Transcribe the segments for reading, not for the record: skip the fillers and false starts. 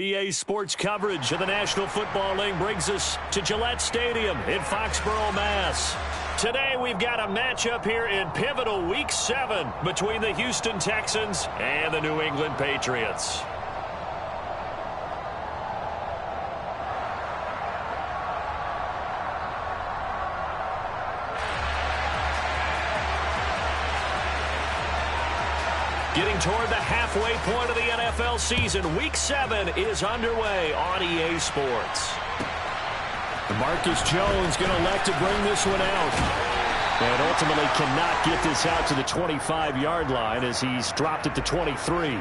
EA Sports coverage of the National Football League brings us to Gillette Stadium in Foxborough, Mass. Today we've got a matchup here in pivotal Week 7 between the Houston Texans and the New England Patriots. Getting toward the halfway point of the NFL season, Week 7 is underway on EA Sports. Marcus Jones going to elect to bring this one out. And ultimately cannot get this out to the 25-yard line as he's dropped it to 23.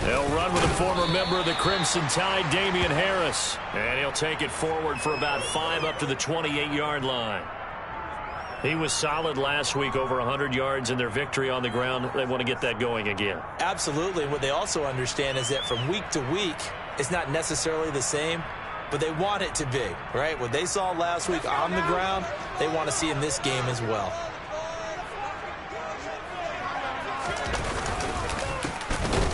They'll run with a former member of the Crimson Tide, Damian Harris. And he'll take it forward for about 5 up to the 28-yard line. He was solid last week, over 100 yards in their victory on the ground. They want to get that going again. Absolutely. What they also understand is that from week to week, it's not necessarily the same, but they want it to be, right? What they saw last week on the ground, they want to see in this game as well.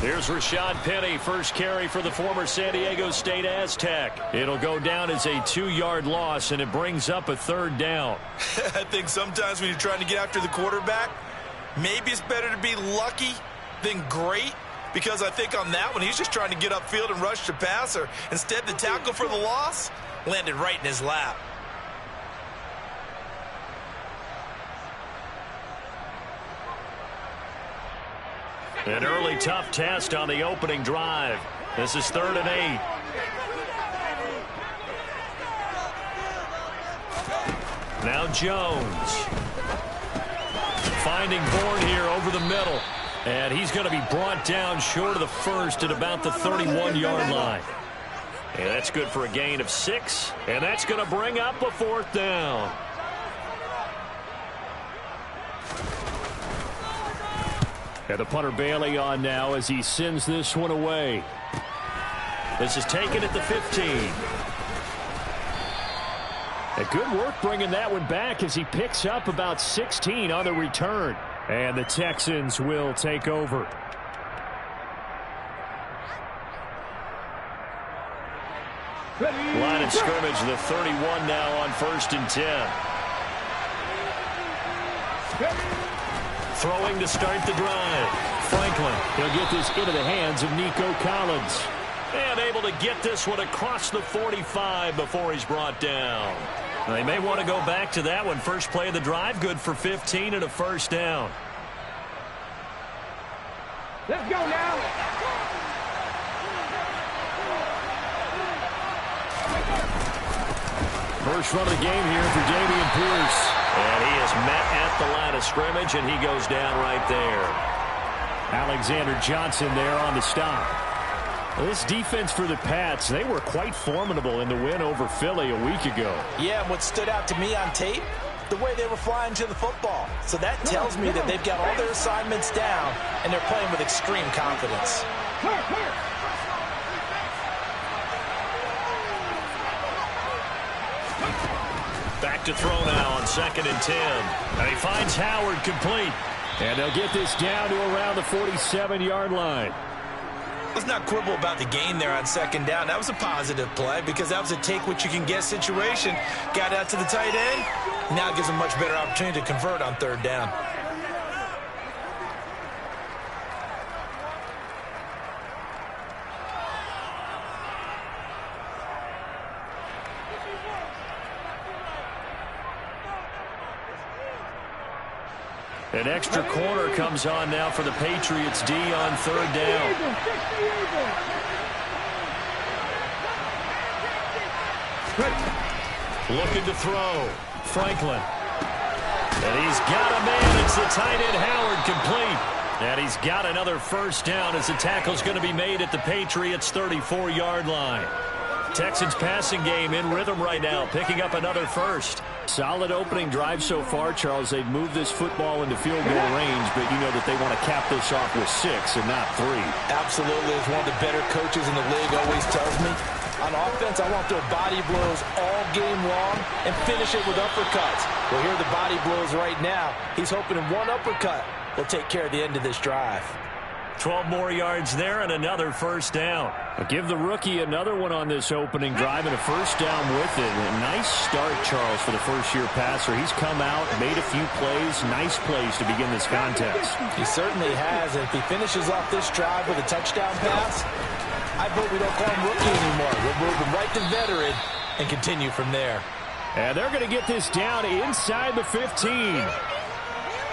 Here's Rashad Penny, first carry for the former San Diego State Aztec. It'll go down as a 2-yard loss, and it brings up a 3rd down. I think sometimes when you're trying to get after the quarterback, maybe it's better to be lucky than great, because I think on that one, he's just trying to get upfield and rush the passer. Instead, the tackle for the loss landed right in his lap. An early tough test on the opening drive. This is 3rd and 8. Now Jones. Finding Bourne here over the middle. And he's going to be brought down short of the first at about the 31-yard line. And that's good for a gain of 6. And that's going to bring up a 4th down. And the punter Bailey on now as he sends this one away. This is taken at the 15. A good work bringing that one back as he picks up about 16 on the return. And the Texans will take over. Line of scrimmage, the 31 now on 1st and 10. Throwing to start the drive. Franklin, he'll get this into the hands of Nico Collins. And able to get this one across the 45 before he's brought down. They may want to go back to that one. First play of the drive, good for 15 and a 1st down. Let's go now. First run of the game here for Dameon Pierce. And he is met at the line of scrimmage, and he goes down right there. Alexander Johnson there on the stop. This defense for the Pats, they were quite formidable in the win over Philly a week ago. Yeah, and what stood out to me on tape, the way they were flying to the football. So that tells me that they've got all their assignments down, and they're playing with extreme confidence. Back to throw now on 2nd and 10. And he finds Howard complete. And they'll get this down to around the 47-yard line. Let's not quibble about the gain there on 2nd down. That was a positive play because that was a take-what-you-can-get situation. Got out to the tight end. Now it gives them a much better opportunity to convert on 3rd down. An extra corner comes on now for the Patriots D on 3rd down. Looking to throw. Franklin. And he's got a man. It's the tight end Howard complete. And he's got another 1st down as the tackle's going to be made at the Patriots' 34-yard line. Texans passing game in rhythm right now, picking up another first. Solid opening drive so far, Charles. They've moved this football into field goal range, but you know that they want to cap this off with 6 and not 3. Absolutely. As one of the better coaches in the league always tells me, on offense, I want to throw body blows all game long and finish it with uppercuts. Well, here are the body blows right now. He's hoping in one uppercut will take care of the end of this drive. 12 more yards there and another first down. Give the rookie another one on this opening drive and a first down with it. A nice start, Charles, for the first-year passer. He's come out, made a few plays, nice plays to begin this contest. He certainly has, and if he finishes off this drive with a touchdown pass, I vote we don't call him rookie anymore. We'll move him right to veteran and continue from there. And they're going to get this down inside the 15.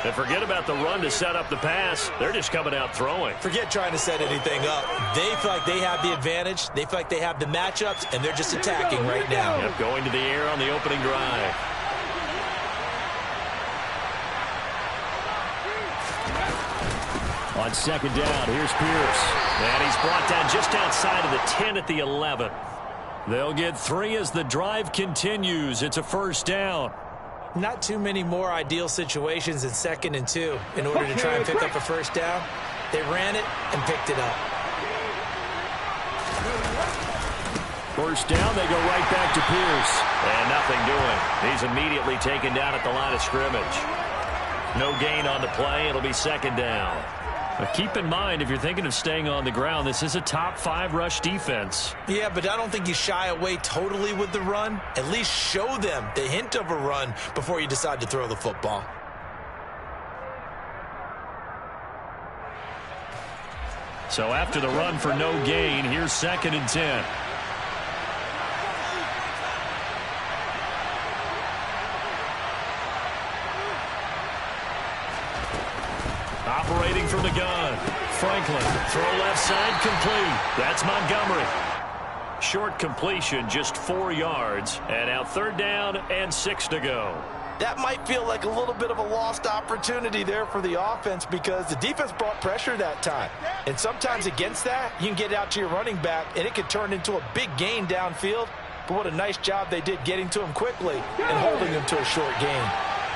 And forget about the run to set up the pass. They're just coming out throwing. Forget trying to set anything up. They feel like they have the advantage. They feel like they have the matchups, and they're just attacking right now. Yep, going to the air on the opening drive. On second down, here's Pierce. And he's brought down just outside of the 10 at the 11. They'll get 3 as the drive continues. It's a first down. Not too many more ideal situations in 2nd and 2 in order to try and pick up a first down. They ran it and picked it up. First down, they go right back to Pierce. And nothing doing. He's immediately taken down at the line of scrimmage. No gain on the play. It'll be 2nd down. But keep in mind, if you're thinking of staying on the ground, this is a top 5 rush defense. Yeah, but I don't think you shy away totally with the run. At least show them the hint of a run before you decide to throw the football. So after the run for no gain, here's 2nd and 10. Operating from the gun. Franklin. Throw left side complete. That's Montgomery. Short completion, just 4 yards. And now 3rd down and 6 to go. That might feel like a little bit of a lost opportunity there for the offense because the defense brought pressure that time. And sometimes against that, you can get out to your running back, and it could turn into a big gain downfield. But what a nice job they did getting to him quickly and holding him to a short gain.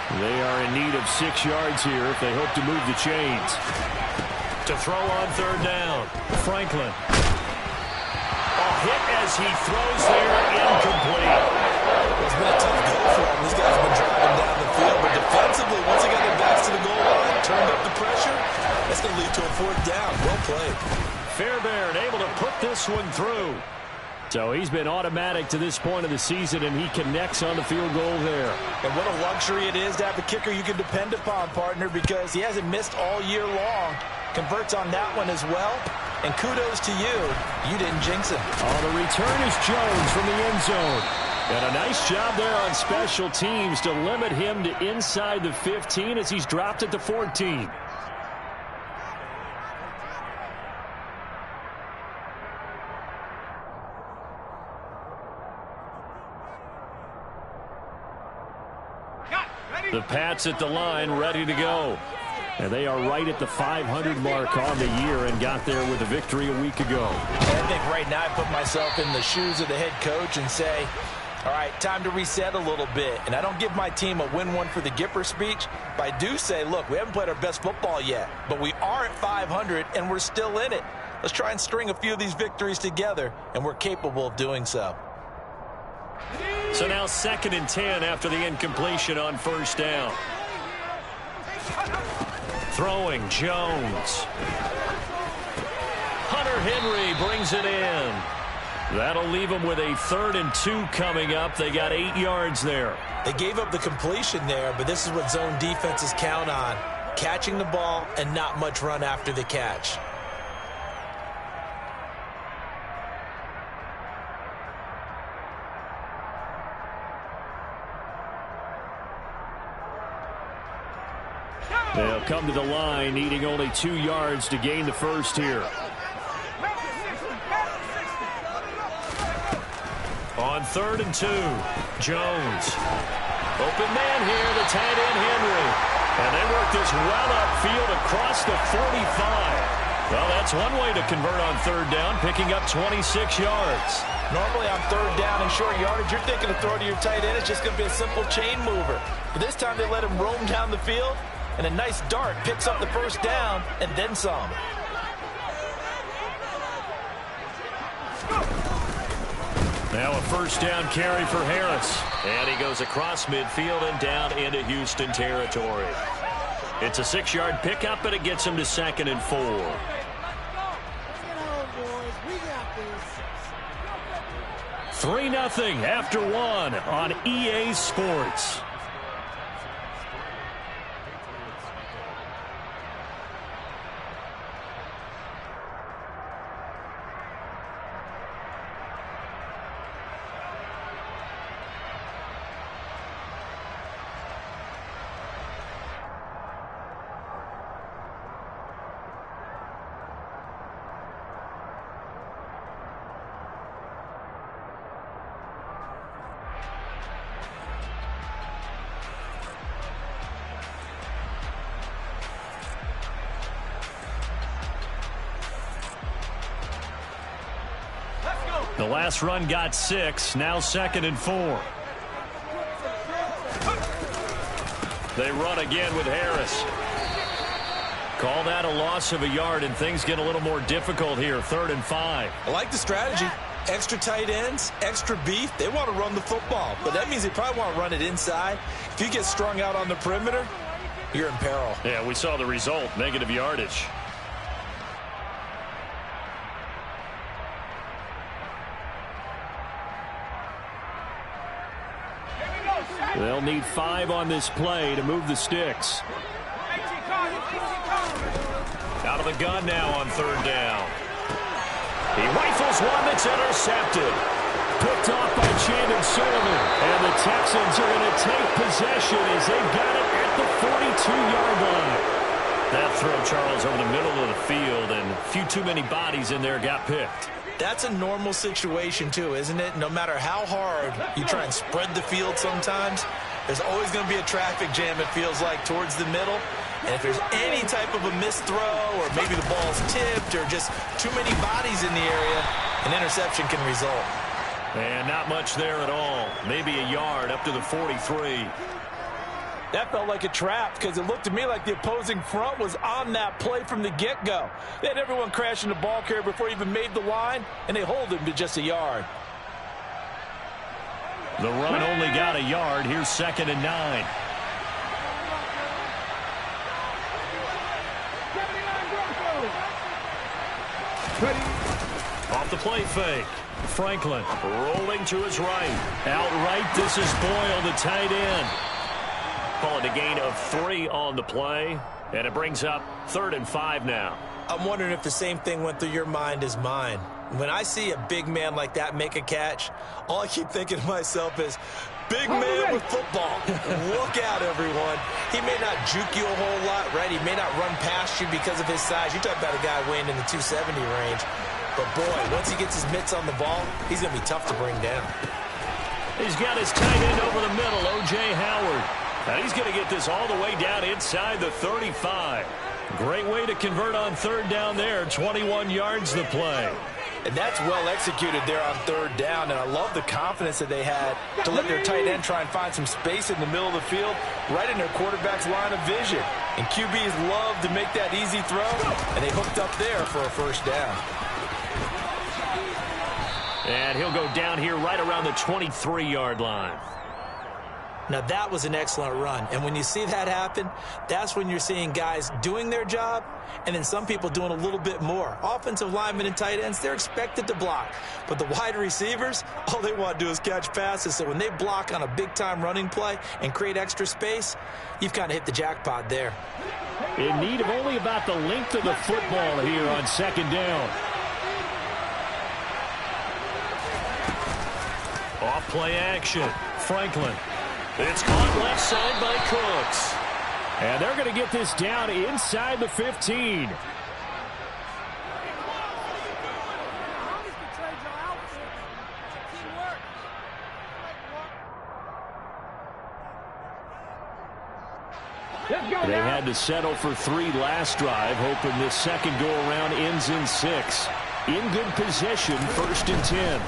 They are in need of 6 yards here if they hope to move the chains. To throw on 3rd down. Franklin. A hit as he throws there, incomplete. It's been a tough go for him. These guys have been driving down the field, but defensively, once they got their backs to the goal line, turned up the pressure, that's going to lead to a 4th down. Well played. Fairbairn able to put this one through. So he's been automatic to this point of the season, and he connects on the field goal there. And what a luxury it is to have a kicker you can depend upon, partner, because he hasn't missed all year long. Converts on that one as well. And kudos to you. You didn't jinx him. On the return is Jones from the end zone. And a nice job there on special teams to limit him to inside the 15 as he's dropped at the 14. The Pats at the line, ready to go. And they are right at the 500 mark on the year and got there with a victory a week ago. I think right now I put myself in the shoes of the head coach and say, all right, time to reset a little bit. And I don't give my team a win one for the Gipper speech, but I do say, look, we haven't played our best football yet, but we are at 500 and we're still in it. Let's try and string a few of these victories together, and we're capable of doing so. So now 2nd and 10 after the incompletion on 1st down. Throwing Jones. Hunter Henry brings it in. That'll leave them with a 3rd and 2 coming up. They got 8 yards there. They gave up the completion there, but this is what zone defenses count on. Catching the ball and not much run after the catch. They'll come to the line, needing only 2 yards to gain the first here. On 3rd and 2, Jones. Open man here, the tight end Henry. And they work this well upfield across the 45. Well, that's one way to convert on third down, picking up 26 yards. Normally on third down and short yardage, you're thinking to throw to your tight end. It's just going to be a simple chain mover. But this time they let him roam down the field, and a nice dart picks up the first down and then some. Now a first down carry for Harris. And he goes across midfield and down into Houston territory. It's a 6-yard pickup, but it gets him to 2nd and 4. 3-0 after 1 on EA Sports. The last run got 6, now 2nd and 4. They run again with Harris. Call that a loss of a yard, and things get a little more difficult here, 3rd and 5. I like the strategy. Extra tight ends, extra beef. They want to run the football, but that means they probably want to run it inside. If you get strung out on the perimeter, you're in peril. Yeah, we saw the result, negative yardage. They'll need 5 on this play to move the sticks. Out of the gun now on 3rd down. He rifles one that's intercepted. Picked off by Chandon Sullivan. And the Texans are going to take possession as they've got it at the 42-yard line. That throw, Charles, over the middle of the field, and a few too many bodies in there got picked. That's a normal situation, too, isn't it? No matter how hard you try and spread the field sometimes, there's always going to be a traffic jam, it feels like, towards the middle. And if there's any type of a missed throw, or maybe the ball's tipped, or just too many bodies in the area, an interception can result. And not much there at all. Maybe a yard up to the 43. That felt like a trap because it looked to me like the opposing front was on that play from the get-go. They had everyone crashing the ball carrier before he even made the line, and they hold him to just a yard. The run only got a yard. Here's 2nd and 9. Off the play fake. Franklin rolling to his right. Outright, this is Boyle, the tight end. Call it a gain of 3 on the play, and it brings up 3rd and 5 now. I'm wondering if the same thing went through your mind as mine. When I see a big man like that make a catch, all I keep thinking to myself is, big man with football. Look out, everyone. He may not juke you a whole lot, right? He may not run past you because of his size. You're talking about a guy weighing in the 270 range. But, boy, once he gets his mitts on the ball, he's going to be tough to bring down. He's got his tight end over the middle, O.J. Howard. Now he's going to get this all the way down inside the 35. Great way to convert on 3rd down there. 21 yards the play. And that's well executed there on 3rd down. And I love the confidence that they had to let their tight end try and find some space in the middle of the field, right in their quarterback's line of vision. And QBs love to make that easy throw, and they hooked up there for a first down. And he'll go down here right around the 23-yard line. Now, that was an excellent run. And when you see that happen, that's when you're seeing guys doing their job and then some people doing a little bit more. Offensive linemen and tight ends, they're expected to block. But the wide receivers, all they want to do is catch passes. So when they block on a big-time running play and create extra space, you've kind of hit the jackpot there. In need of only about the length of the football here on 2nd down. Off play action. Franklin. It's caught left side by Cooks. And they're going to get this down inside the 15. Let's go They now. had to settle for 3 last drive, hoping this second go-around ends in 6. In good position, 1st and 10.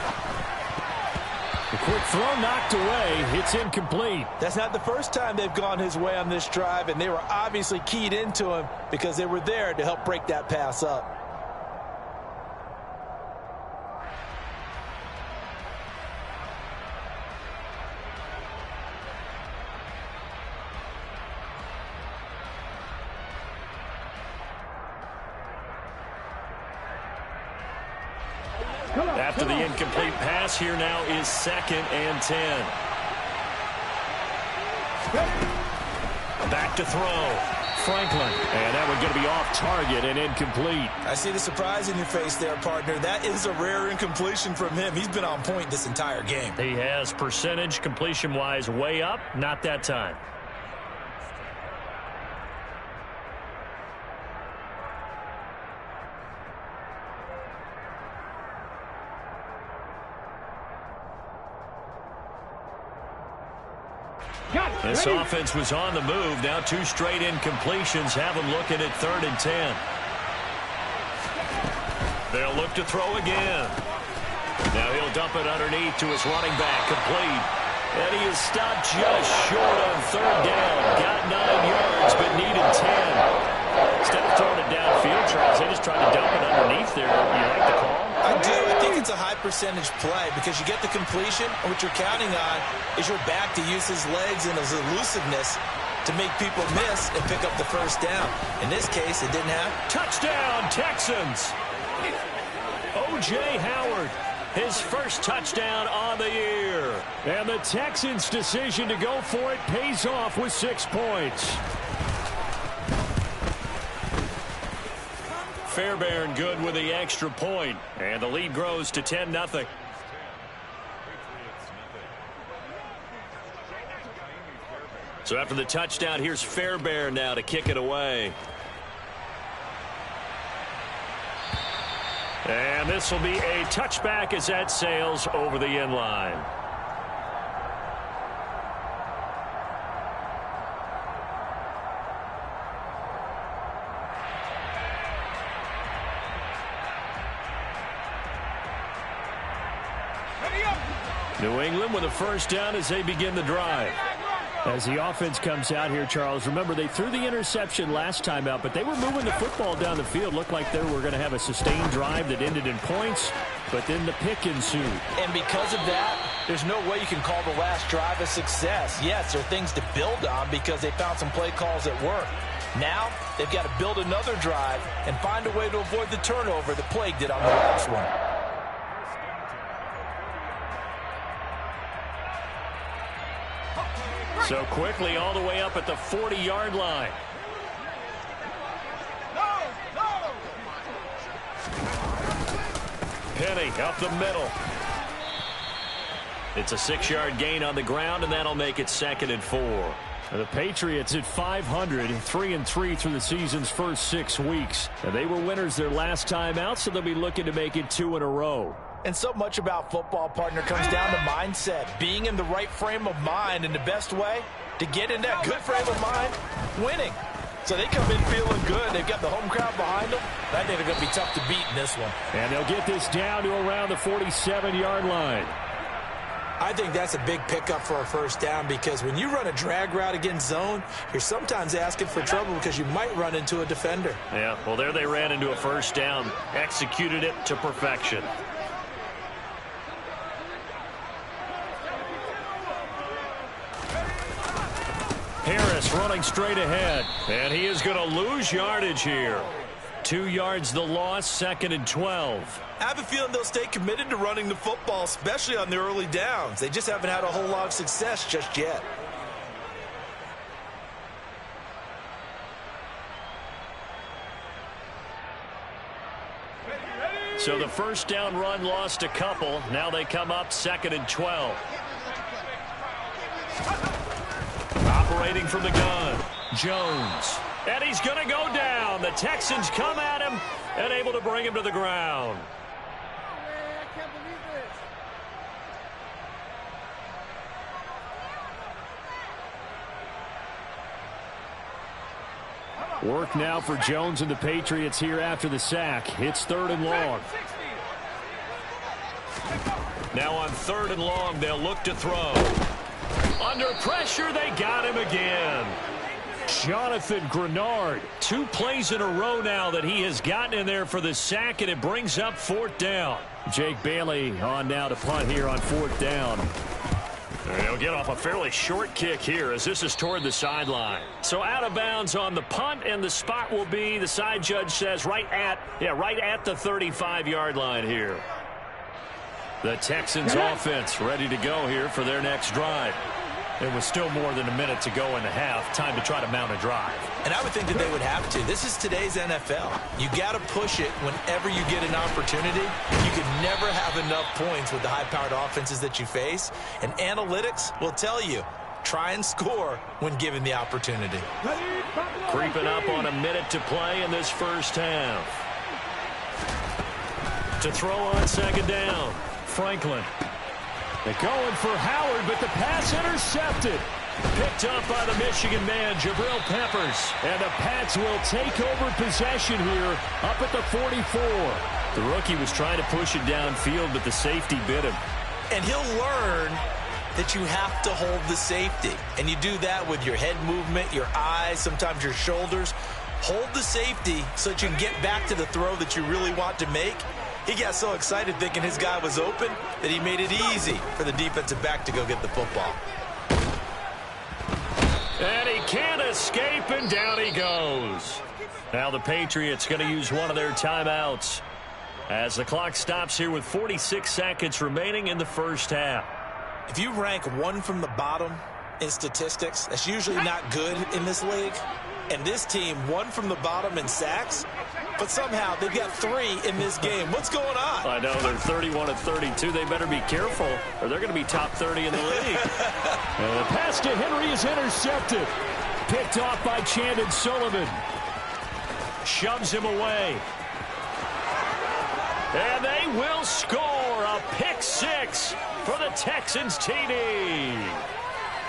The quick throw knocked away. It's incomplete. That's not the first time they've gone his way on this drive, and they were obviously keyed into him because they were there to help break that pass up. After the incomplete pass, here now is 2nd and 10. Back to throw. Franklin. And that one going to be off target and incomplete. I see the surprise in your face there, partner. That is a rare incompletion from him. He's been on point this entire game. He has percentage completion-wise way up. Not that time. This offense was on the move. Now 2 straight incompletions have them looking at 3rd and 10. They'll look to throw again. Now he'll dump it underneath to his running back. Complete. And he is stopped just short on 3rd down. Got 9 yards, but needed 10. Instead of throwing it downfield, Charles, they just tried to dump it underneath there. You like the call? I do. I think it's a high percentage play because you get the completion, and what you're counting on is your back to use his legs and his elusiveness to make people miss and pick up the 1st down. In this case, it didn't happen. Touchdown, Texans! O.J. Howard, his 1st touchdown on the year. And the Texans' decision to go for it pays off with 6 points. Fairbairn good with the extra point, and the lead grows to 10-0. So after the touchdown, here's Fairbairn now to kick it away. And this will be a touchback as that sails over the end line. New England with a 1st down as they begin the drive. As the offense comes out here, Charles, remember they threw the interception last time out, but they were moving the football down the field. Looked like they were going to have a sustained drive that ended in points, but then the pick ensued. And because of that, there's no way you can call the last drive a success. Yes, there are things to build on because they found some play calls that work. Now, they've got to build another drive and find a way to avoid the turnover that plagued it on the last one. So quickly all the way up at the 40-yard line. Penny up the middle. It's a 6-yard gain on the ground, and that'll make it 2nd and 4. The Patriots at 500, 3-3 through the season's first 6 weeks. And they were winners their last time out, so they'll be looking to make it 2 in a row. And so much about football, partner, comes down to mindset. Being in the right frame of mind, and the best way to get in that good frame of mind, winning. So they come in feeling good. They've got the home crowd behind them. I think they're going to be tough to beat in this one. And they'll get this down to around the 47-yard line. I think that's a big pickup for a 1st down because when you run a drag route against zone, you're sometimes asking for trouble because you might run into a defender. Yeah, well, there they ran into a 1st down, executed it to perfection. Harris running straight ahead, and he is going to lose yardage here. 2 yards the loss, 2nd and 12. I have a feeling they'll stay committed to running the football, especially on the early downs. They just haven't had a whole lot of success just yet. So the 1st down run lost a couple. Now they come up 2nd and 12. Operating from the gun, Jones. And he's going to go down. The Texans come at him and able to bring him to the ground. Work now for Jones and the Patriots here after the sack. It's 3rd and long. Now on 3rd and long, they'll look to throw. Under pressure, they got him again. Jonathan Grenard. 2 plays in a row now that he has gotten in there for the sack, and it brings up 4th down. Jake Bailey on now to punt here on 4th down. They'll get off a fairly short kick here as this is toward the sideline. So out of bounds on the punt, and the spot will be, the side judge says, right at the 35-yard line here. The Texans offense ready to go here for their next drive. It was still more than a minute to go in the half. Time to try to mount a drive. And I would think that they would have to. This is today's NFL. You got to push it whenever you get an opportunity. You can never have enough points with the high-powered offenses that you face. And analytics will tell you, try and score when given the opportunity. Creeping up on a minute to play in this first half. To throw on 2nd down, Franklin. They're going for Howard, but the pass intercepted. Picked up by the Michigan man, Jabril Peppers. And the Pats will take over possession here up at the 44. The rookie was trying to push it downfield, but the safety bit him. And he'll learn that you have to hold the safety. And you do that with your head movement, your eyes, sometimes your shoulders. Hold the safety so that you can get back to the throw that you really want to make. He got so excited thinking his guy was open that he made it easy for the defensive back to go get the football. And he can't escape, and down he goes. Now the Patriots going to use one of their timeouts as the clock stops here with 46 seconds remaining in the first half. If you rank 1 from the bottom in statistics, that's usually not good in this league. And this team, 1 from the bottom in sacks, but somehow they've got 3 in this game. What's going on? I know, they're 31-32. They better be careful, or they're going to be top 30 in the league. And the pass to Henry is intercepted. Picked off by Chandon Sullivan. Shoves him away. And they will score a pick 6 for the Texans TD.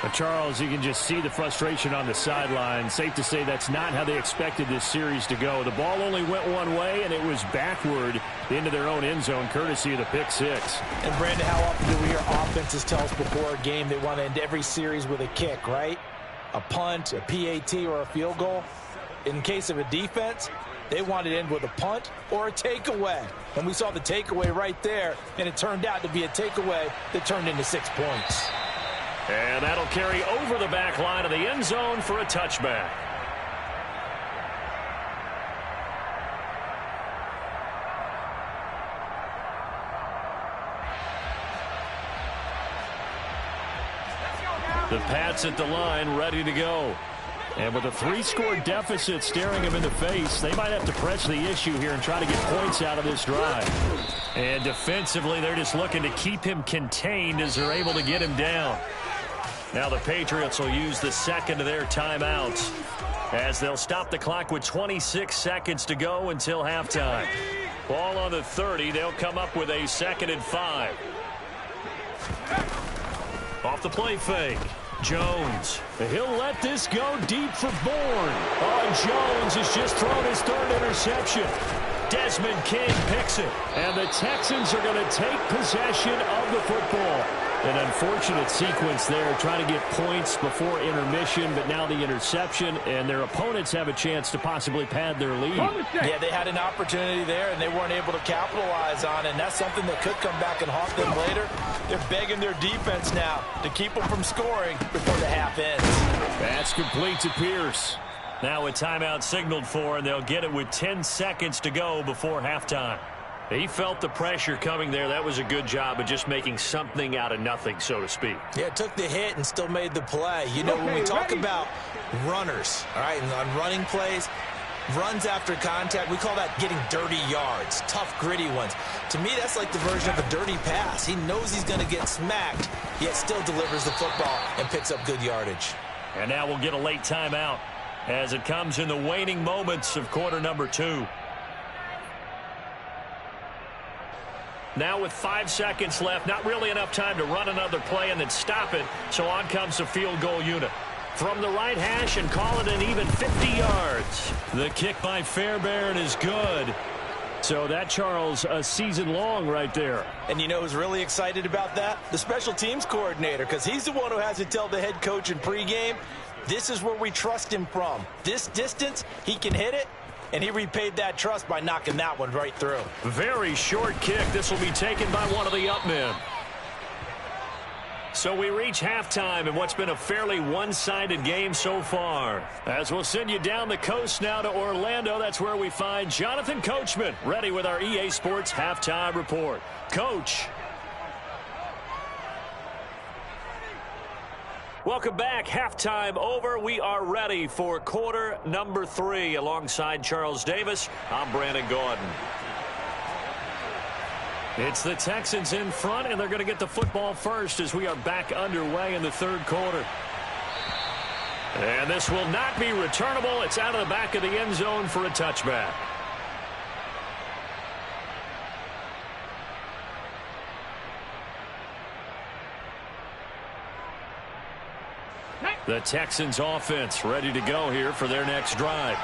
But Charles, you can just see the frustration on the sideline. Safe to say that's not how they expected this series to go. The ball only went one way, and it was backward into their own end zone, courtesy of the pick 6. And, Brandon, how often do we hear offenses tell us before a game they want to end every series with a kick, right? A punt, a PAT, or a field goal. In case of a defense, they wanted to end with a punt or a takeaway. And we saw the takeaway right there, and it turned out to be a takeaway that turned into 6 points. And that'll carry over the back line of the end zone for a touchback. The Pats at the line, ready to go. And with a 3-score deficit staring them in the face, they might have to press the issue here and try to get points out of this drive. And defensively, they're just looking to keep him contained as they're able to get him down. Now the Patriots will use the second of their timeouts as they'll stop the clock with 26 seconds to go until halftime. Ball on the 30. They'll come up with a 2nd and 5. Off the play fake. Jones. He'll let this go deep for Bourne. Oh, Jones has just thrown his 3rd interception. Desmond King picks it. And the Texans are going to take possession of the football. An unfortunate sequence there, trying to get points before intermission, but now the interception, and their opponents have a chance to possibly pad their lead. Yeah, they had an opportunity there, and they weren't able to capitalize on it, and that's something that could come back and haunt them later. They're begging their defense now to keep them from scoring before the half ends. That's complete to Pierce. Now a timeout signaled for, and they'll get it with 10 seconds to go before halftime. He felt the pressure coming there. That was a good job of just making something out of nothing, so to speak. Yeah, took the hit and still made the play. You know, when we talk about runners, all right, and on running plays, runs after contact, we call that getting dirty yards, tough, gritty ones. To me, that's like the version of a dirty pass. He knows he's going to get smacked, yet still delivers the football and picks up good yardage. And now we'll get a late timeout as it comes in the waning moments of quarter number 2. Now with 5 seconds left, not really enough time to run another play and then stop it, so on comes the field goal unit. from the right hash and call it an even 50 yards. The kick by Fairbairn is good. So that, Charles, a season long right there. And you know who's really excited about that? The special teams coordinator, because he's the one who has to tell the head coach in pregame, this is where we trust him from. This distance, he can hit it, and he repaid that trust by knocking that one right through. Very short kick. This will be taken by one of the up men. So we reach halftime in what's been a fairly one-sided game so far. As we'll send you down the coast now to Orlando, that's where we find Jonathan Coachman, ready with our EA Sports Halftime Report. Coach. Welcome back. Halftime over. We are ready for quarter number 3. Alongside Charles Davis, I'm Brandon Gordon. It's the Texans in front, and they're going to get the football first as we are back underway in the third quarter. And this will not be returnable. It's out of the back of the end zone for a touchback. The Texans offense ready to go here for their next drive.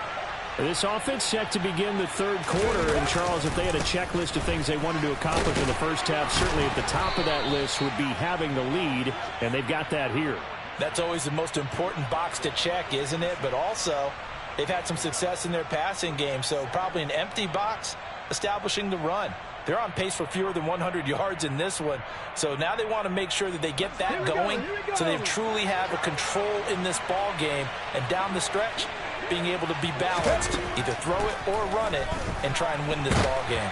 This offense set to begin the third quarter, and Charles, if they had a checklist of things they wanted to accomplish in the first half, certainly at the top of that list would be having the lead, and they've got that here. That's always the most important box to check, isn't it? But also, they've had some success in their passing game, so probably an empty box establishing the run. They're on pace for fewer than 100 yards in this one. So now they want to make sure that they get that going so they truly have a control in this ball game. And down the stretch, being able to be balanced, either throw it or run it, and try and win this ball game.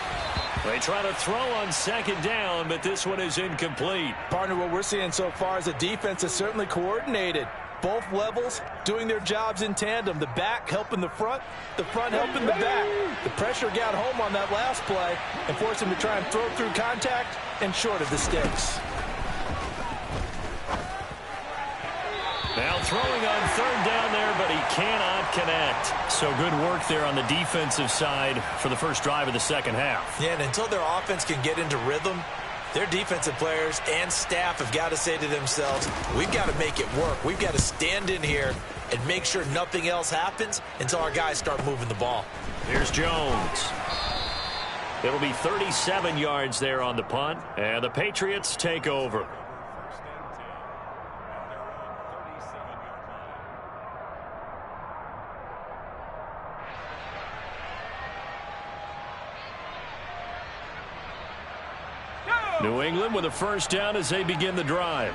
They try to throw on second down, but this one is incomplete. Partner, what we're seeing so far is the defense is certainly coordinated. Both levels doing their jobs in tandem. The back helping the front helping the back. The pressure got home on that last play and forced him to try and throw through contact and short of the sticks. Now throwing on third down there, but he cannot connect. So good work there on the defensive side for the first drive of the second half. Yeah, and until their offense can get into rhythm, their defensive players and staff have got to say to themselves, we've got to make it work. We've got to stand in here and make sure nothing else happens until our guys start moving the ball. Here's Jones. It'll be 37 yards there on the punt, and the Patriots take over. New England with a first down as they begin the drive.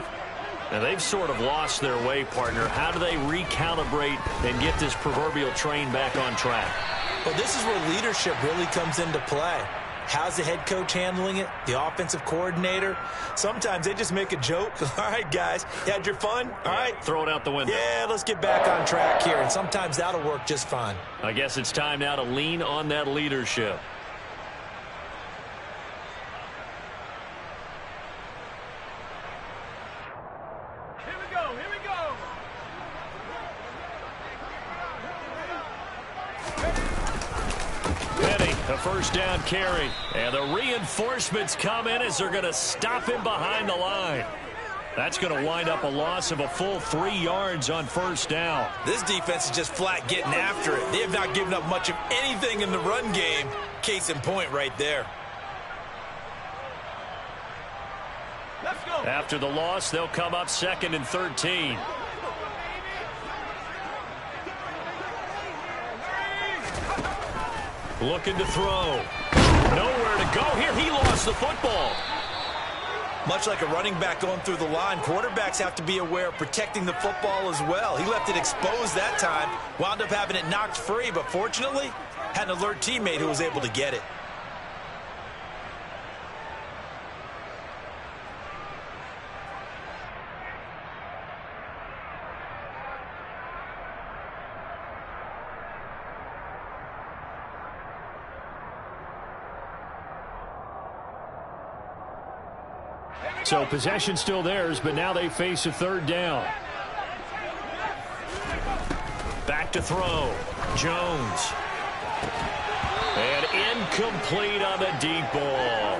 And they've sort of lost their way, partner. How do they recalibrate and get this proverbial train back on track? Well, this is where leadership really comes into play. How's the head coach handling it? The offensive coordinator? Sometimes they just make a joke. All right, guys, you had your fun? All right. Throw it out the window. Yeah, let's get back on track here. And sometimes that'll work just fine. I guess it's time now to lean on that leadership. First down carry, and the reinforcements come in as they're going to stop him behind the line. That's going to wind up a loss of a full 3 yards on first down. This defense is just flat getting after it. They have not given up much of anything in the run game. Case in point right there. Let's go. After the loss, they'll come up 2nd and 13. Looking to throw. Nowhere to go here. He lost the football. Much like a running back going through the line, quarterbacks have to be aware of protecting the football as well. He left it exposed that time, wound up having it knocked free, but fortunately, had an alert teammate who was able to get it. So possession still theirs, but now they face a third down. Back to throw. Jones. And incomplete on the deep ball.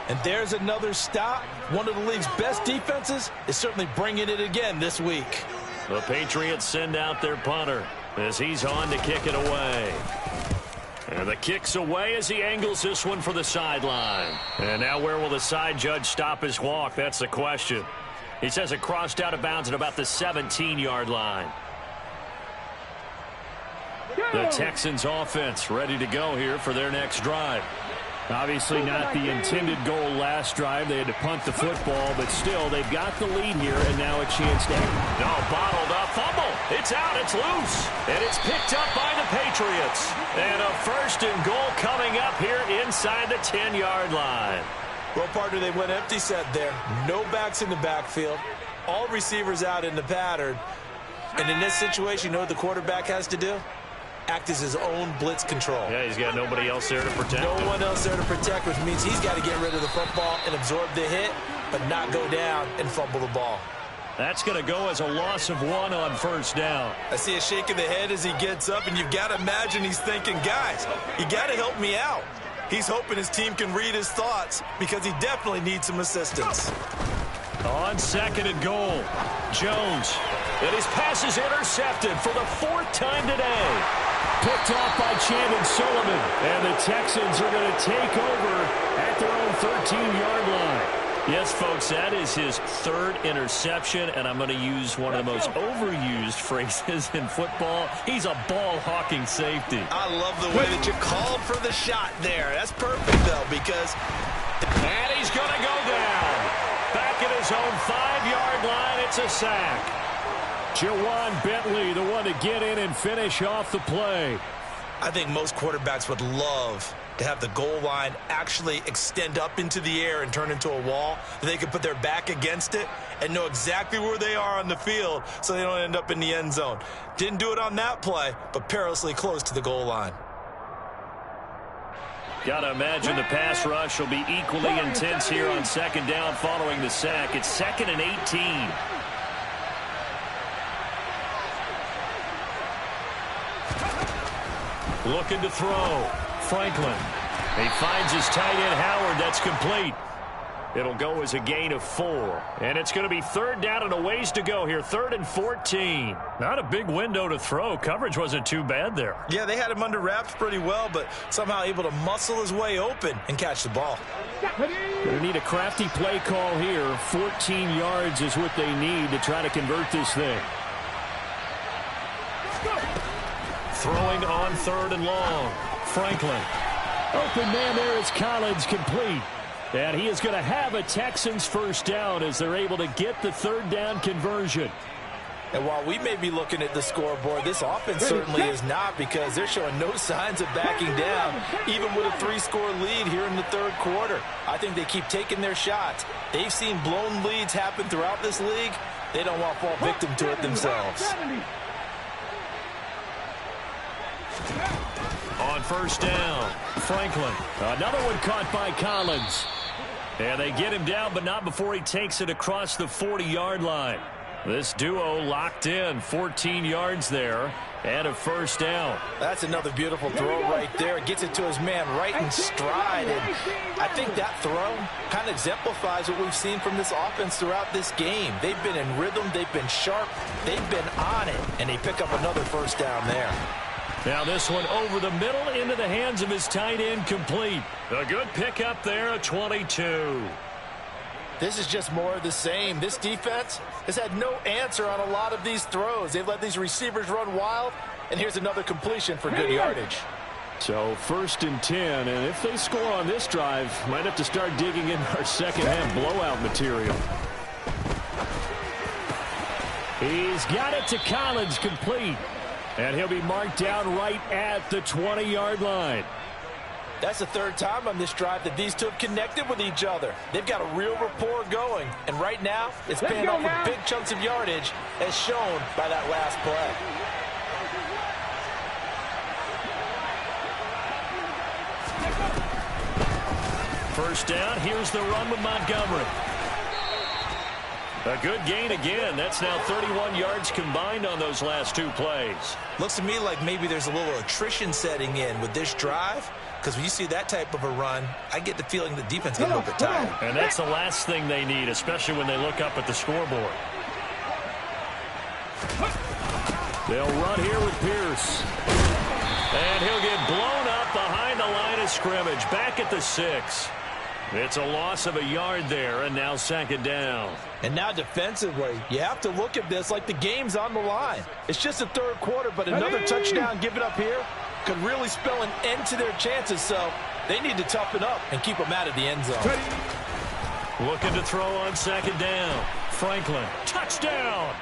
And there's another stop. One of the league's best defenses is certainly bringing it again this week. The Patriots send out their punter as he's on to kick it away. And the kick's away as he angles this one for the sideline. And now where will the side judge stop his walk? That's the question. He says it crossed out of bounds at about the 17-yard line. The Texans offense ready to go here for their next drive. Obviously not the intended goal last drive. They had to punt the football, but still, they've got the lead here, and now a chance to... No, bottled up, fumble. It's out, it's loose, and it's picked up by the Patriots. And a 1st and goal coming up here inside the 10-yard line. Well, partner, they went empty set there. No backs in the backfield. All receivers out in the pattern. And in this situation, you know what the quarterback has to do? Act as his own blitz control. Yeah, he's got nobody else there to protect him. No one else there to protect, which means he's got to get rid of the football and absorb the hit, but not go down and fumble the ball. That's going to go as a loss of 1 on 1st down. I see a shake of the head as he gets up, and you've got to imagine he's thinking, guys, you got to help me out. He's hoping his team can read his thoughts because he definitely needs some assistance. On 2nd and goal, Jones. And his pass is intercepted for the 4th time today. Picked off by Chandon Sullivan. And the Texans are going to take over at their own 13-yard line. Yes, folks, that is his 3rd interception, and I'm going to use one of the most overused phrases in football. He's a ball-hawking safety. I love the way that you called for the shot there. That's perfect, though, because... And he's going to go down. Back at his own 5-yard line, it's a sack. Jawan Bentley, the one to get in and finish off the play. I think most quarterbacks would love to have the goal line actually extend up into the air and turn into a wall. They could put their back against it and know exactly where they are on the field so they don't end up in the end zone. Didn't do it on that play, but perilously close to the goal line. Got to imagine the pass rush will be equally intense here on 2nd down following the sack. It's 2nd and 18. Looking to throw. Franklin. He finds his tight end, Howard. That's complete. It'll go as a gain of 4. And it's going to be 3rd down and a ways to go here. 3rd and 14. Not a big window to throw. Coverage wasn't too bad there. Yeah, they had him under wraps pretty well, but somehow able to muscle his way open and catch the ball. They need a crafty play call here. 14 yards is what they need to try to convert this thing. Throwing on 3rd and long. Franklin. Open man there is Collins, complete. And he is going to have a Texans 1st down as they're able to get the 3rd down conversion. And while we may be looking at the scoreboard, this offense certainly is not, because they're showing no signs of backing down, even with a 3-score lead here in the 3rd quarter. I think they keep taking their shots. They've seen blown leads happen throughout this league. They don't want to fall victim to it themselves. On 1st down, Franklin. Another one caught by Collins. And they get him down, but not before he takes it across the 40-yard line. This duo locked in, 14 yards there, and a 1st down. That's another beautiful throw right there. Gets it to his man right in stride. And I think that throw kind of exemplifies what we've seen from this offense throughout this game. They've been in rhythm. They've been sharp. They've been on it. And they pick up another 1st down there. Now this one over the middle into the hands of his tight end, complete. A good pickup there at 22. This is just more of the same. This defense has had no answer on a lot of these throws. They've let these receivers run wild, and here's another completion for good yardage. So 1st and 10, and if they score on this drive, might have to start digging in our second-half blowout material. He's got it to Collins, complete. And he'll be marked down right at the 20-yard line. That's the 3rd time on this drive that these two have connected with each other. They've got a real rapport going. And right now, it's paying off with big chunks of yardage, as shown by that last play. First down, here's the run with Montgomery. A good gain again. That's now 31 yards combined on those last 2 plays. Looks to me like maybe there's a little attrition setting in with this drive, because when you see that type of a run, I get the feeling the defense gets a little bit tired. And that's the last thing they need, especially when they look up at the scoreboard. They'll run here with Pierce. And he'll get blown up behind the line of scrimmage, back at the 6. It's a loss of a yard there, and now 2nd down. And now defensively, you have to look at this like the game's on the line. It's just the 3rd quarter, but another touchdown given up here could really spell an end to their chances, so they need to toughen up and keep them out of the end zone. Looking to throw on 2nd down. Franklin, touchdown!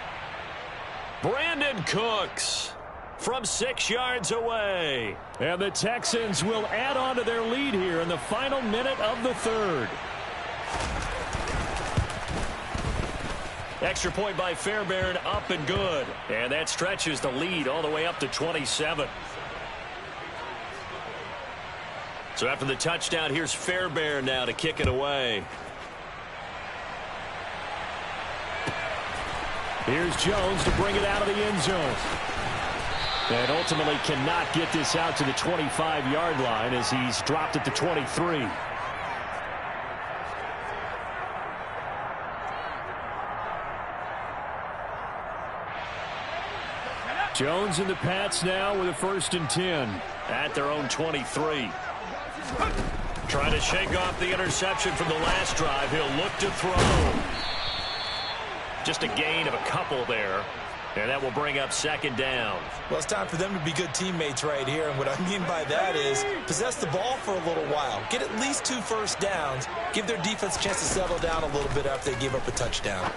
Brandon Cooks from 6 yards away. And the Texans will add on to their lead here in the final minute of the 3rd. Extra point by Fairbairn, up and good. And that stretches the lead all the way up to 27. So after the touchdown, here's Fairbairn now to kick it away. Here's Jones to bring it out of the end zone. And ultimately cannot get this out to the 25-yard line as he's dropped at the 23. Jones and the Pats now with a 1st and 10. At their own 23. Trying to shake off the interception from the last drive. He'll look to throw. Just a gain of a couple there. And that will bring up 2nd down. Well, it's time for them to be good teammates right here. And what I mean by that is possess the ball for a little while. Get at least 2 first downs. Give their defense a chance to settle down a little bit after they give up a touchdown.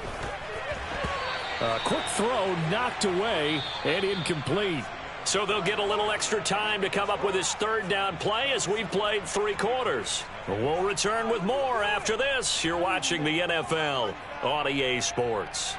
A quick throw knocked away and incomplete. So they'll get a little extra time to come up with his 3rd down play as we've played 3 quarters. We'll return with more after this. You're watching the NFL on EA Sports.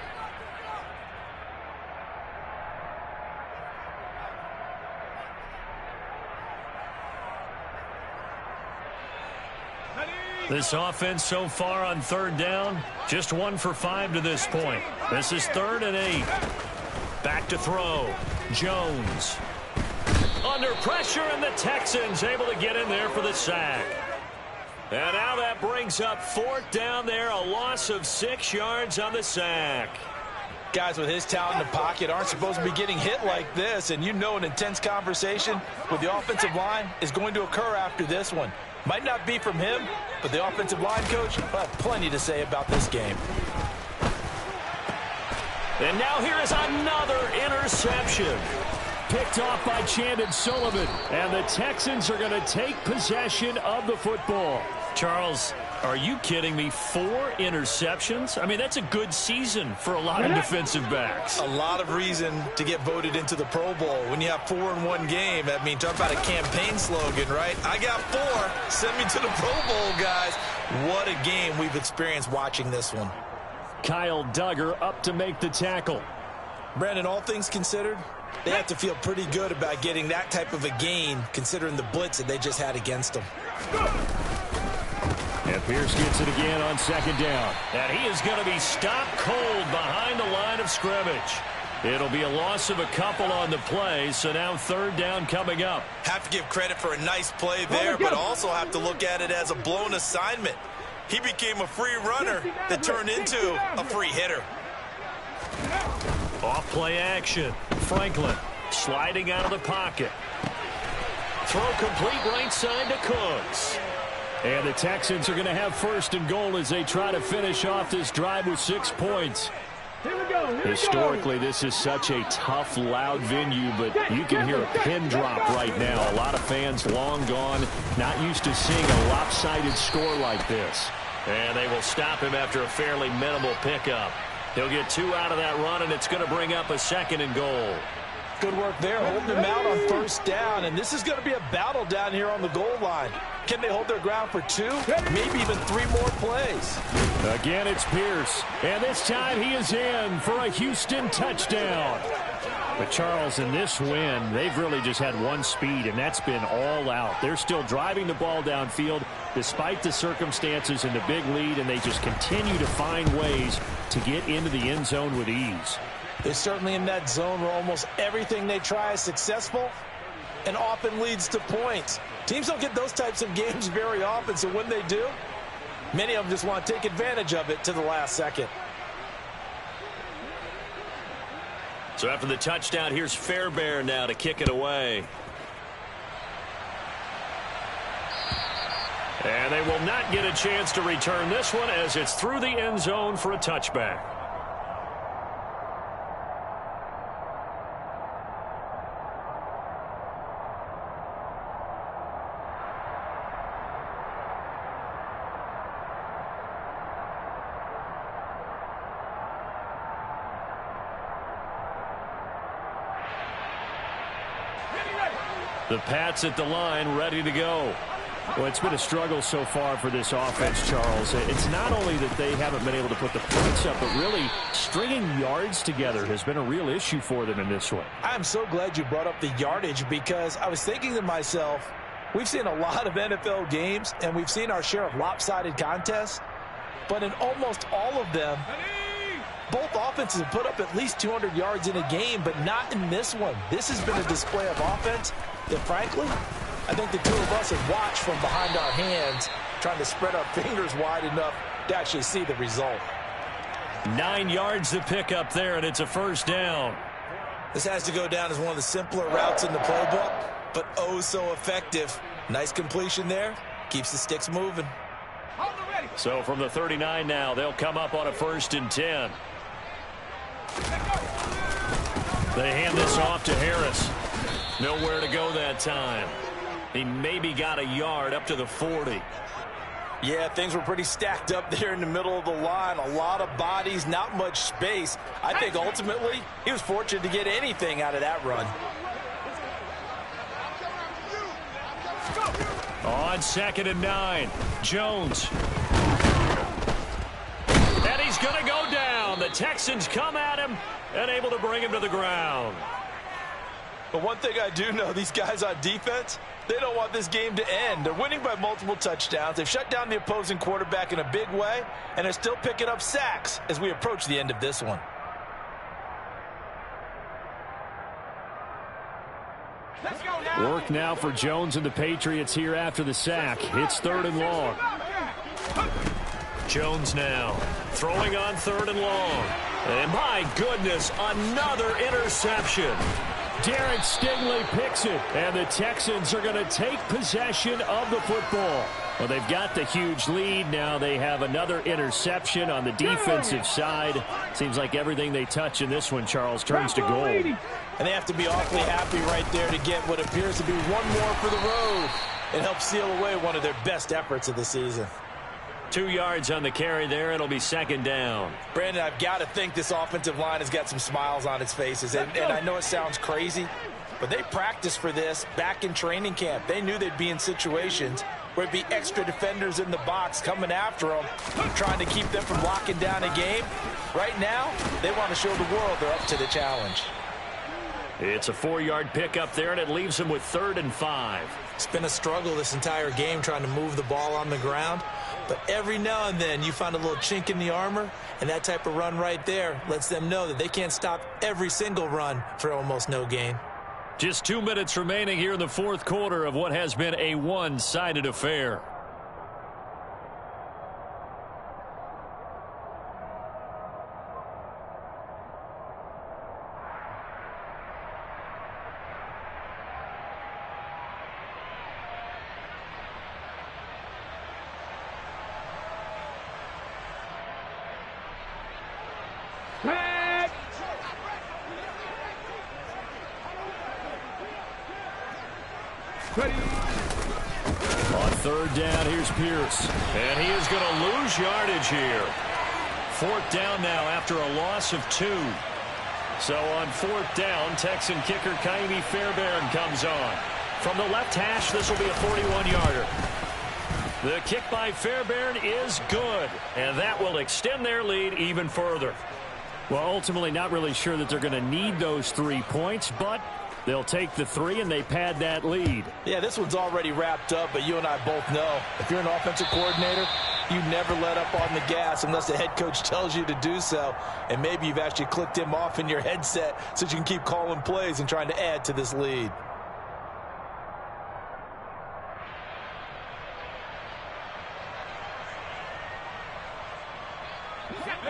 This offense so far on 3rd down, just 1 for 5 to this point. This is 3rd and 8. Back to throw. Jones. Under pressure, and the Texans able to get in there for the sack. And now that brings up 4th down there, a loss of 6 yards on the sack. Guys with his talent in the pocket aren't supposed to be getting hit like this, and you know an intense conversation with the offensive line is going to occur after this one. Might not be from him, but the offensive line coach will have plenty to say about this game. And now here is another interception. Picked off by Chandon Sullivan. And the Texans are going to take possession of the football. Charles, are you kidding me? 4 interceptions? I mean, that's a good season for a lot of defensive backs. A lot of reason to get voted into the Pro Bowl. When you have 4 in one game, I mean, talk about a campaign slogan, right? I got 4. Send me to the Pro Bowl, guys. What a game we've experienced watching this one. Kyle Duggar up to make the tackle. Brandon, all things considered, they have to feel pretty good about getting that type of a gain considering the blitz that they just had against them. And Pierce gets it again on 2nd down. And he is going to be stopped cold behind the line of scrimmage. It'll be a loss of a couple on the play, so now 3rd down coming up. Have to give credit for a nice play there, but also have to look at it as a blown assignment. He became a free runner that turned into a free hitter. Off play action. Franklin sliding out of the pocket. Throw complete right side to Cooks. And the Texans are going to have 1st and goal as they try to finish off this drive with 6 points. Historically, this is such a tough, loud venue, but you can hear a pin drop right now. A lot of fans long gone, not used to seeing a lopsided score like this. And they will stop him after a fairly minimal pickup. He'll get 2 out of that run, and it's going to bring up a 2nd and goal. Good work there, holding them out on 1st down, and this is going to be a battle down here on the goal line. Can they hold their ground for 2, maybe even 3 more plays? Again, it's Pierce, and this time he is in for a Houston touchdown. But Charles, in this win, they've really just had one speed, and that's been all out. They're still driving the ball downfield despite the circumstances and the big lead, and they just continue to find ways to get into the end zone with ease. They're certainly in that zone where almost everything they try is successful and often leads to points. Teams don't get those types of games very often, so when they do, many of them just want to take advantage of it to the last second. So after the touchdown, here's Fairbairn now to kick it away. And they will not get a chance to return this one as it's through the end zone for a touchback. The Pats at the line, ready to go. Well, it's been a struggle so far for this offense, Charles. It's not only that they haven't been able to put the points up, but really stringing yards together has been a real issue for them in this one. I'm so glad you brought up the yardage because I was thinking to myself, we've seen a lot of NFL games, and we've seen our share of lopsided contests, but in almost all of them, both offenses have put up at least 200 yards in a game, but not in this one. This has been a display of offense that, frankly, I think the two of us have watched from behind our hands, trying to spread our fingers wide enough to actually see the result. 9 yards to pick up there, and it's a first down. This has to go down as one of the simpler routes in the playbook, but oh so effective. Nice completion there. Keeps the sticks moving. So from the 39 now, they'll come up on a 1st and 10. They hand this off to Harris. Nowhere to go that time. He maybe got a yard up to the 40. Yeah, things were pretty stacked up there in the middle of the line. A lot of bodies, not much space. I think ultimately he was fortunate to get anything out of that run. On 2nd and 9, Jones. And he's going to go down. The Texans come at him and able to bring him to the ground. But one thing I do know, these guys on defense, they don't want this game to end. They're winning by multiple touchdowns. They've shut down the opposing quarterback in a big way, and they're still picking up sacks as we approach the end of this one. Work now for Jones and the Patriots here after the sack. It's 3rd and long. Jones now throwing on 3rd and long. And my goodness, another interception. Derek Stingley picks it, and the Texans are going to take possession of the football. Well, they've got the huge lead. Now they have another interception on the defensive side. Seems like everything they touch in this one, Charles, turns to gold. And they have to be awfully happy right there to get what appears to be one more for the road and help seal away one of their best efforts of the season. 2 yards on the carry there. It'll be 2nd down. Brandon, I've got to think this offensive line has got some smiles on its faces. And I know it sounds crazy, but they practiced for this back in training camp. They knew they'd be in situations where it'd be extra defenders in the box coming after them, trying to keep them from locking down a game. Right now, they want to show the world they're up to the challenge. It's a 4-yard pickup there, and it leaves them with 3rd and 5. It's been a struggle this entire game trying to move the ball on the ground. But every now and then you find a little chink in the armor, and that type of run right there lets them know that they can't stop every single run for almost no gain. Just 2 minutes remaining here in the 4th quarter of what has been a one-sided affair. Ready. On 3rd down, here's Pierce. And he is going to lose yardage here. 4th down now after a loss of 2. So on 4th down, Texan kicker Kaimi Fairbairn comes on. From the left hash, this will be a 41-yarder. The kick by Fairbairn is good, and that will extend their lead even further. Well, ultimately not really sure that they're going to need those 3 points, but they'll take the 3 and they pad that lead. Yeah, this one's already wrapped up, but you and I both know if you're an offensive coordinator, you never let up on the gas unless the head coach tells you to do so. And maybe you've actually clicked him off in your headset so you can keep calling plays and trying to add to this lead.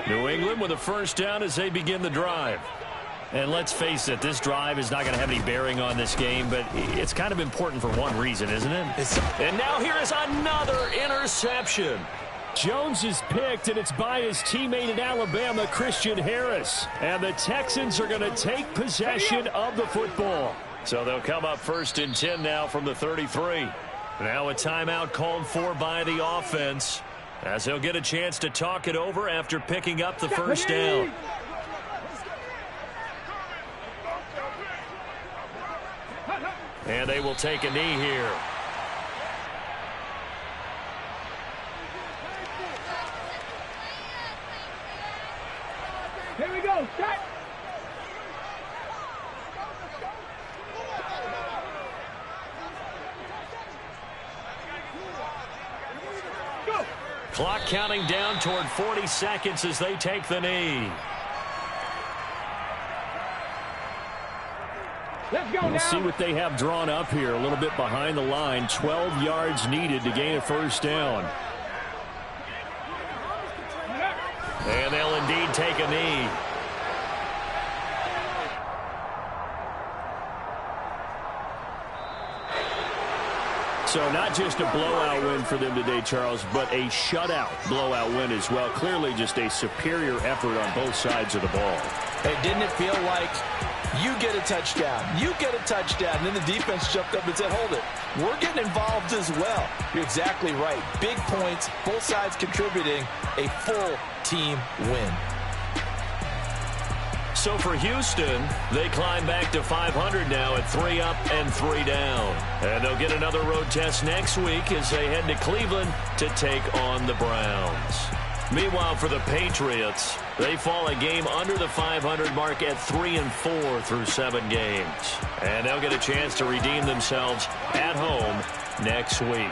New England with a 1st down as they begin the drive. And let's face it, this drive is not going to have any bearing on this game, but it's kind of important for one reason, isn't it? And now here is another interception. Jones is picked, and it's by his teammate in Alabama, Christian Harris. And the Texans are going to take possession of the football. So they'll come up 1st and 10 now from the 33. Now a timeout called for by the offense, as he'll get a chance to talk it over after picking up the first down. And they will take a knee here. Here we go. Set. Go. Clock counting down toward 40 seconds as they take the knee. Let's go We'll now. see what they have drawn up here. A little bit behind the line. 12 yards needed to gain a first down. And they'll indeed take a knee. So not just a blowout win for them today, Charles, but a shutout blowout win as well. Clearly just a superior effort on both sides of the ball. Hey, didn't it feel like you get a touchdown, you get a touchdown, and then the defense jumped up and said, hold it, we're getting involved as well. You're exactly right. Big points, both sides contributing, a full team win. So for Houston, they climb back to 500 now at 3 up and 3 down. And they'll get another road test next week as they head to Cleveland to take on the Browns. Meanwhile, for the Patriots, they fall a game under the 500 mark at 3-4 through 7 games. And they'll get a chance to redeem themselves at home next week.